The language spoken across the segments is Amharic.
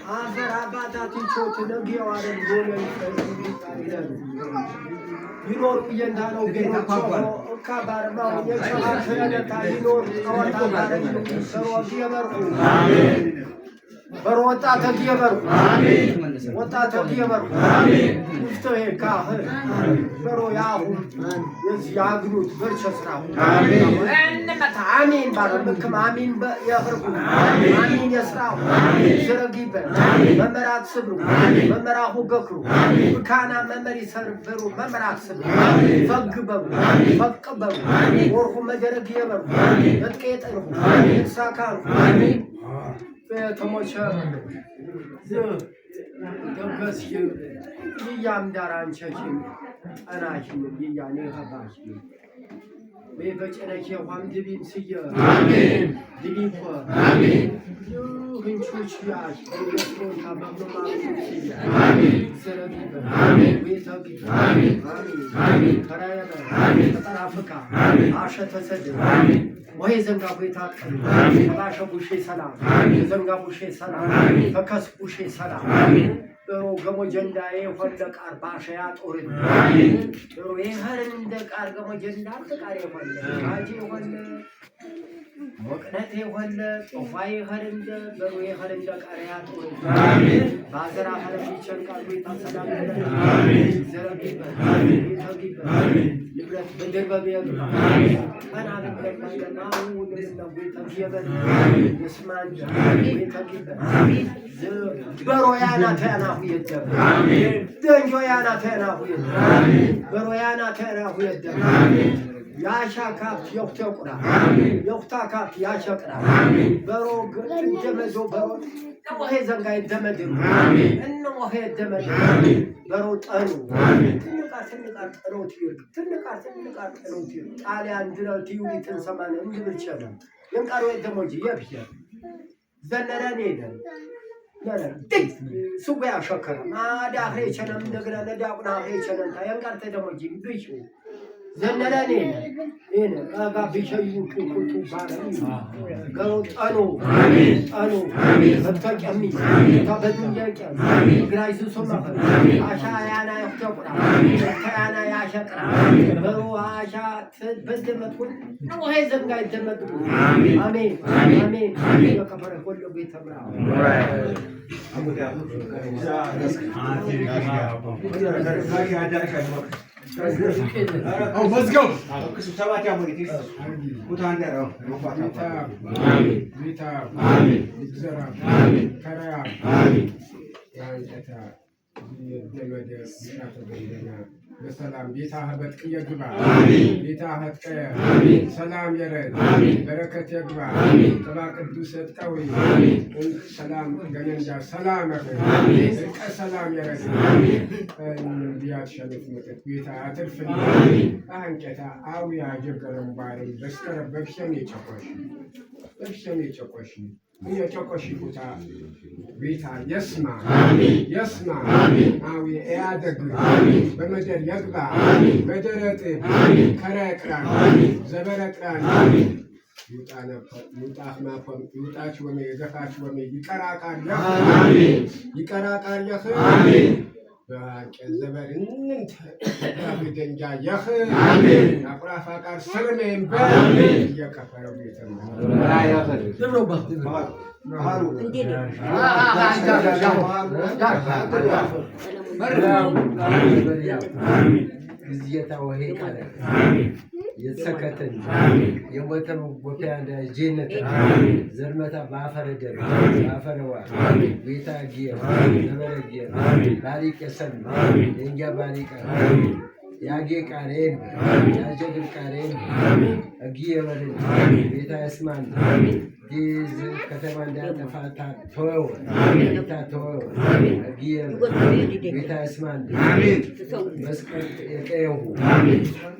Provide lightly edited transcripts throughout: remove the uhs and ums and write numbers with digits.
Afer abatati çok ngiyawaden gomen yitar yinor yendano gena ko kabarma yechara khayada tayinor awata barani sarwatiyabar amin berwata tagiyabar amin wata tagiyabar amin muftahe kah bero yahu yazyagnut berchasra amin enmat amin barabkum amin yakhru amin yasra amin zragibe መመራት ስብሩ መመራሁ ገክሩ ካና መመሪ ሰርበሩ መመራት ስብሩ ፈግበሩ ፈቅበሩ ወርሁ መደረግ የበሩ እጥቄጠሩ ሳካሩ በተሞቸ ደገስ ይያም ዳራንቸኪ አናኪ ይያኔ ሀባሽ በጨረኬ ኋም ድቢም ስየ አሜን ድቢኮ አሜን ግንቹች ያሽ በየስሮታ በመማሩ አሜን ሰረቢበ አሜን ቤተቢ አሜን አሜን ከራያበ አሜን ተጠራፍካ አሸተሰደ አሜን ወይ ዘንጋ ቤታ አሜን ባሸቡሽ ሰላም ዘንጋቡሽ ሰላም ፈከስቡሽ ሰላም አሜን रो गमो जंडाए fund car बाशया तोरे रो एहरंद कार गमो जंडा car fund काजे फंड वकनते फंड तोफाई हरंद बरो एहरंद कारया तोरे आमीन बाजरा हरम चन कार बेता सलाम आमीन जरगी आमीन थगी आमीन लिब्रत बंदर बबे आमीन खाना बंदर माऊ नंद बेता जियबर आमीन यस्मान आमीन थगी आमीन बरो याना थे Amin. Dönjoyana tena huyet. Amin. Beroyana tena huyet. Amin. Yaşa kap yok yokra. Amin. Yokta kap yaşa kra. Amin. Bero demezo bero. Ne o hezangay demedim. Amin. Ne o he demedim. Amin. Bero tanu. Amin. Tinnikar tanu tiyor. Tinnikar tanu tiyor. Alyan dira tiyuri tin samane indir çadam. Yankaro edemoji yapıyor. Zannara neyden? Dik suya şakara. Ada ahre çanam degre ne dağına ahre çanam. Tayan karte demoji biçu. Zannara ne? Aga biçu kutu bari. Galot anu. Amin. Anu. Amin. Hatta kami. Tabedun yerken. Grayzu soma. Aşağıya yaptıkra. Aşağıya yaşakra. Beru aşağı bedemetun. Ne hezem gayet demedu. Amin. Amin. Amin. Amin. Kapara kollu bitamra. Amin. Oh, let's go. በሰላም ጌታህ በጥቅየ ግባ ጌታህ ተቀየ ሰላም ይረድ በረከት ይግባ ቅባ ቅዱስ ሰጠው ሰላም ገነንጃ ሰላም እርቀ ሰላም ይረድ ቢያት ሸልፍ መጥት ጌታ አትርፍል አንቀታ አውያ ጀገረም ባሪ በስከረ በክሸም የጨቆሽ የጨቆሽ ቦታ ቤታ የስማ የስማ አዊ ያደግ በመደር የግባ በደረጥ ከረቅራ ዘበረቅራ ይውጣህ ማፈም ይውጣች ወሜ ገፋች ወሜ ይቀራቃል አሜን በቀዘበር እንንት በደንጃ የህ አሜን አቁራፋ ቃር ሰለሜን በአሜን የከፈረው ቤተም ያፈር ዝምሮባ ባህሩ እንዴ አሜን ግዝየታ ወሄ ቃለ አሜን የተሰከተን የወተም ጎፊያ እንደ ጀነት ዘርመታ ባፈረደር ባፈረዋ ቤታ ጊየ ዘበረጊየ ባሪቀ ሰም እንጃ ባሪቀ ያጌ ቃሬን ያጀግር ቃሬን እጊየበልን ቤታ ያስማን ጊዝ ከተማ እንዳያጠፋታ ተወው ጌታ ተወው ቤታ ያስማን መስቀል የቀየሁ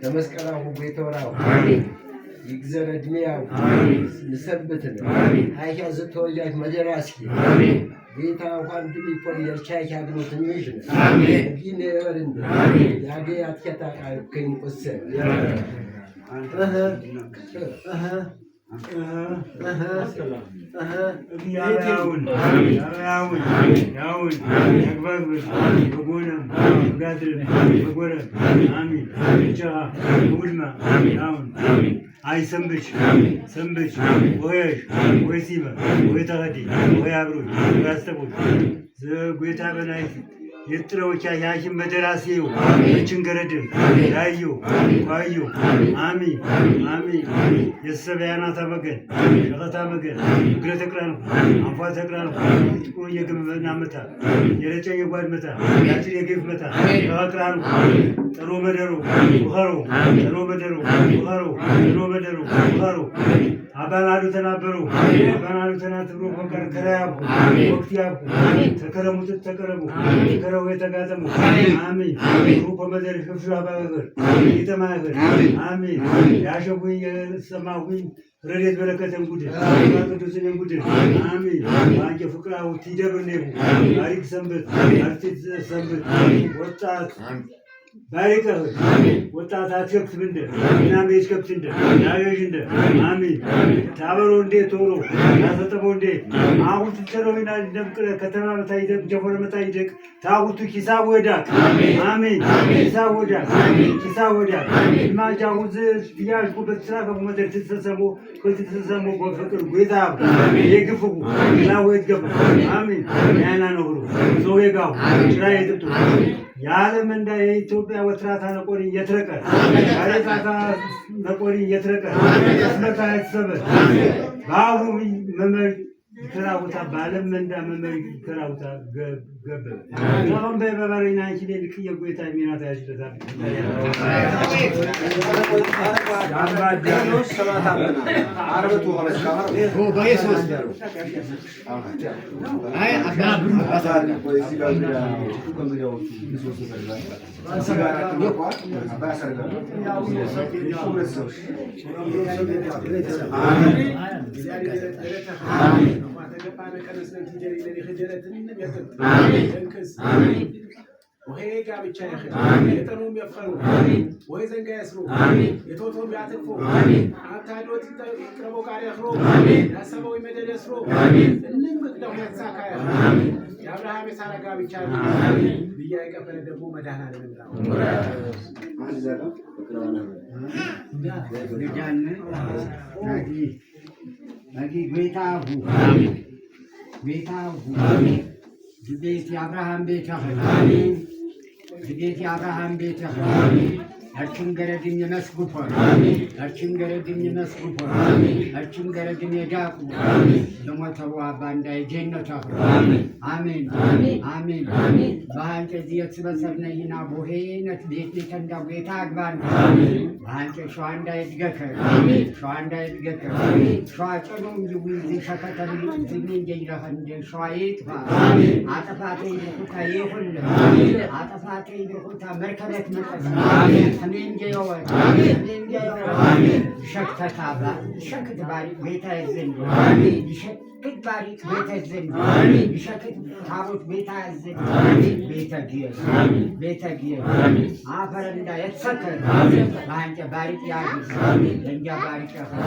ተመስቀላሁ ቤተወራው ይግዘረ ዕድሜያው ንሰብትን አይሻ ዝተወጃት መደራስኪ ቤታ እንኳን ድሊፖል የርቻይ ያግኑ ትንሽ ግን የበርንድ ያጌ አትከታ ከኝ ቁሰ ያውን ያግባብር በጎነም በጋድር በጎረ አሚን ብቻ ውድማ ያውን አይ ሰንብች ወይሽ ወይ ሲበ ወይ ተኸዲ ወይ አብሮኝ ወይ አስተቦች ዘጎታ በላይ የጥረውቻ ያሽን መደራሲው እችንገረድም ዳዩ ቋዩ አሚን የሰበያና ተመገን ሸቀታ መገን እግረ ተቅራን አንፏ ተቅራን የግብና መታ የረጨኝ ጓድ መታ ያችን የግብ መታ ተቅራን ጥሩ መደሩ ውኸሩ ጥሩ መደሩ ውኸሩ አባናሉ ተናበሩ አባናሉ ተናትብሩ ከረያቡ ወቅት ያቡ ተከረሙት ተቀረቡ ከረው የተጋጠሙ አሚን ሩቆ መደር ሽፍሹ አባገር ይተማገር አሚን ያሸቡኝ የሰማሁኝ ረድኤት በረከተን ጉድ ቅዱስን ጉድ አሚን አንጀ ፍቅራው ትደብርኔቡ ታሪክ ሰንበት አርቲት ሰንበት ወጣት ባሪከህ ወጣት አትከብት ብንደ እናም የትከብት እንደ ያየሽ እንደ አሚን ታበሮ እንዴ ቶሎ ያሰጠቦ እንዴ አሁን ትተረውና ደምቅረ ከተማ መታ ይደቅ ጀፎረ መታ ይደቅ ታውቱ ኪሳብ ወዳቅ አሚን ኪሳብ ወዳቅ ማጃውዝ ዲያልኩ በትራፈ መደር ተሰሰሙ ከተሰሰሙ በፍቅር ጎይታብ የግፉ ላው ይገባ አሚን ያና ነው ዞዌጋው ስራ ይጥጡ የዓለም እንደ የኢትዮጵያ ወትራታ ነቆሪ እየትረቀ አሬታታ ነቆሪ እየትረቀ ስመታ የተሰበ ባሁ መመር ከራውታ ባለም እንደ መመር ከራውታ ገበ ታም በበባሪና እንቺ ለልክየ ጎይታ ሚናታ ያሽለታ ያባዳኖስ ሰማታና አርበቱ ሆለስካር በየሶስ ደሩ አይ አጋብሩ አሳለ ቆይሲ ጋር ኮምሪያው ሶስ ተደረገ ሲጋራ ተቆቋ አባሰርጋ ያው ሶስ አሜን وهي قاعد تشايخ يتنوم يفخروا وهي زنقة يسروا يتوتهم يعترفوا حتى دوت يقربوا قاعد يخروا يسبوا يمدد يسروا إنهم قدهم يتساكا يا أبراهيم سارة قاعد تشايخ بيجي كفر دبوا مدانا للمدراء ما زالوا لجان ناجي بيتاه ቤት የአብርሃም ቤት አሜን ቤት የአብርሃም ቤት አሜን አችን ገረድም የመስጉፈ አሜን አችን ገረድም የመስጉፈ አሜን አችን ገረድም የዳቁ አሜን ለሞተው አባንዳ የጀነት አሜን አሜን በአንተ ዚያት በሰርነይና ቦሄነት ቤት ተንዳ ቤት አግባን አሜን በአንተ ሸዋንዳ ይድገከ አሜን ሸዋንዳ ይድገከ አሜን ሸዋጨኑም ይውዚ ሸከተን ዝምን ይይረህን ሸዋይት አሜን አጠፋቴ ይሁታ ይሁን አሜን አጠፋቴ ይሁታ መርከበት መጣ አሜን አሜን ጀዮት አሜን ሸክተታባ ሸክት ባሪ ቤታ ይዘን አሜን ሸክት ባሪ ቤታ ይዘን አሜን ሸክት ታቦት ቤታ ይዘን አሜን ቤታ ጊየ አሜን አፈረንዳ የተሰከረ አሜን አንተ ባሪ ያጊ አሜን ለኛ ባሪ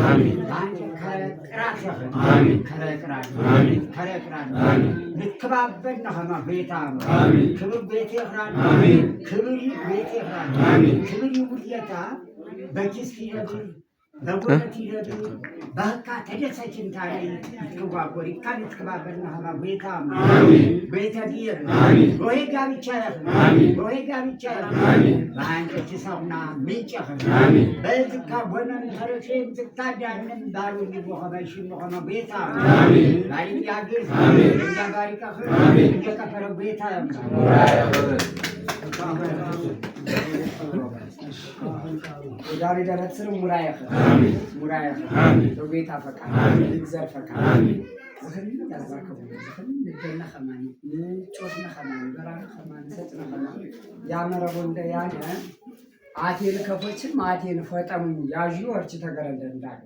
አሜን አንተ ከራስ አሜን ከራስ አሜን ንክባበን ነህማ ቤታ አሜን ክብር ቤት ይኽራን አሜን ክብር ቤት ይኽራን አሜን ክብር ይውልየታ በኪስ ይረዱ በጎነት ይረዱ በህካ ተደሰችን ታሪ ይዋጎሪ ካን ትከባበን ነህማ ቤታ አሜን ቤታ ጊር አሜን ወይ ጋብቻ አሜን ወይ ጋብቻ አሜን ባንተ ተሰውና ምንጭህ አሜን በዝካ ወነን ተረፈን ትታዳንን ባሩ ይቦኸባሽ ነው ቤታ አሜን ላይ ያግር አሜን ያባሪካ አሜን የከፈረ ቤታ አሜን ዳሪ ደረት ስር ሙራያኸ በጌታ ፈቃድ ይግዘር ፈቃድ ዝኽን ያዛከቡ ዝኽን ልደና ኸማኒ ጮትና ኸማኒ በራራ ኸማኒ ሰጥና ኸማኒ ያመረቦ እንደ ያነ አቴን ከፎችም አቴን ፈጠሙ ያዡ ወርች ተገረደ እንዳለ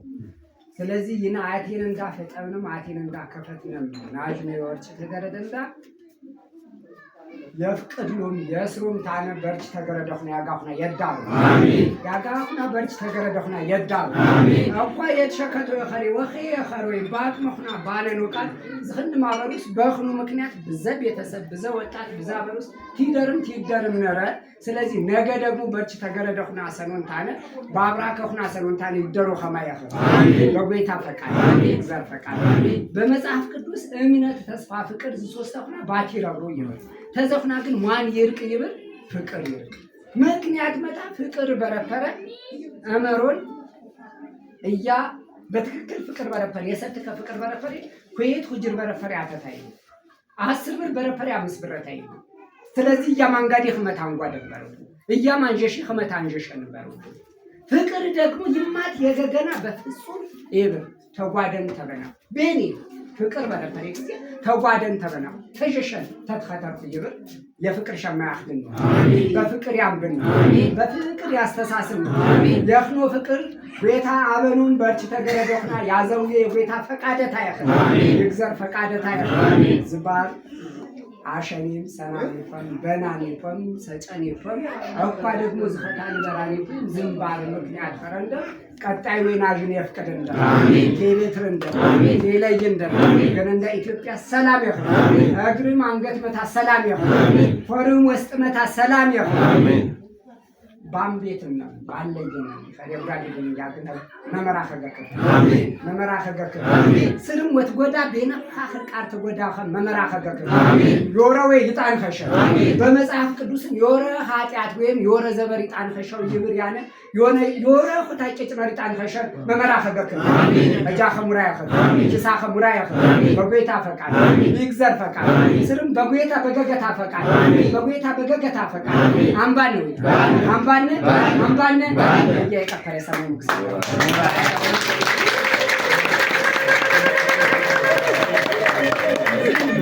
ስለዚህ ይና አቴን እንዳፈጠምንም አቴን እንዳከፈትንም ናጁ ወርች ተገረደ እንዳ የፍቅድሉም የስሩም ታነ በርች ተገረደኹና ያጋኹና የዳሉ አሜን ያጋኹና በርች ተገረደኹና የዳሉ አሜን አቋ የተሸከተ የኸሪ ወኺ የኸሪ ባጥመኹና ባለኖቃት ዝኽን ማበሩስ በኽኑ ምክንያት በዘብ የተሰብ በዘ ወጣት በዛበሩስ ትይደርም ነረ ስለዚህ ነገ ደግሞ በርች ተገረደኹና ሰኖን ታነ ባብራከኹና ሰኖን ታነ ይደሩ ኸማያኸ አሜን በጌታ ፈቃድ አሜን ዘር ፈቃድ አሜን በመጽሐፍ ቅዱስ እምነት ተስፋ ፍቅር ዝሶስተኹና ባቲራብሮ ይበል ተዘፍና ግን ማን ይርቅ ይብል ፍቅር ይርቅ ምክንያት መጣ ፍቅር በረፈረ አመሮን እያ በትክክል ፍቅር በረፈረ የሰጥከ ፍቅር በረፈረ ኮይት ሁጅር በረፈረ አተታይ 10 ብር በረፈረ 5 ብር ታይ ስለዚህ ያማንጋዲ ህመት አንጓደበሩ እያማንጀሽ ህመት አንጀሽ ነበር ፍቅር ደግሞ ይማት የገገና በፍጹም ይብር ተጓደን ተበና በኔ ፍቅር በረፈረ ጊዜ ተጓደን ተበና ተጀሸን ተተኸተር ይብር የፍቅር ሸማ ያህድን አሜን በፍቅር ያምብን አሜን በፍቅር ያስተሳስም አሜን ለኽኖ ፍቅር ጌታ አበኑን በርች ተገረደውና ያዘው የጌታ ፈቃደታ ያኸ አሜን ይግዘር ፈቃደታ ያኸ አሜን ዝባር አሸኒም ሰናኒፈም በናኒፈም ሰጨኒፈም አቋ ደግሞ ዝፈታን በራኒፈም ዝምባር ምክንያት ፈረንደ ቀጣይ ወይናጅን ያፍቀደንዳ አሜን ሌሌትረንዳ አሜን ሌለየንዳ አሜን ገነንዳ ኢትዮጵያ ሰላም ይሁን አሜን እግርም አንገት መታ ሰላም ይሁን አሜን ፎርም ወስጥ መታ ሰላም ይሁን አሜን ባምቤትና ባለየና ከደብራዲ ያገና መመራኸገከ አሜን መመራኸገከ አሜን ስርም ወትጎዳ ቤና አخر ቃርተ ጎዳ መመራኸገከ አሜን ዮራዌ ይጣን ከሸ አሜን በመጽሐፍ ቅዱስ ዮረ ኃጢአት ወይም ዮረ ዘበር ይጣን ከሸው ይብር ያነ ዮረ ሆታጨጭ መሪጣን ከሸ መመራኸገከ አሜን አጃ ኸሙራ ያኸ አሜን ኪሳ ኸሙራ ያኸ አሜን በጌታ ፈቃድ አሜን ይግዘር ፈቃድ ስርም በጌታ በገገታ ፈቃድ አሜን በጌታ በገገታ ፈቃድ አምባን ነው አምባን አምባን የቀፈረ ሰሞን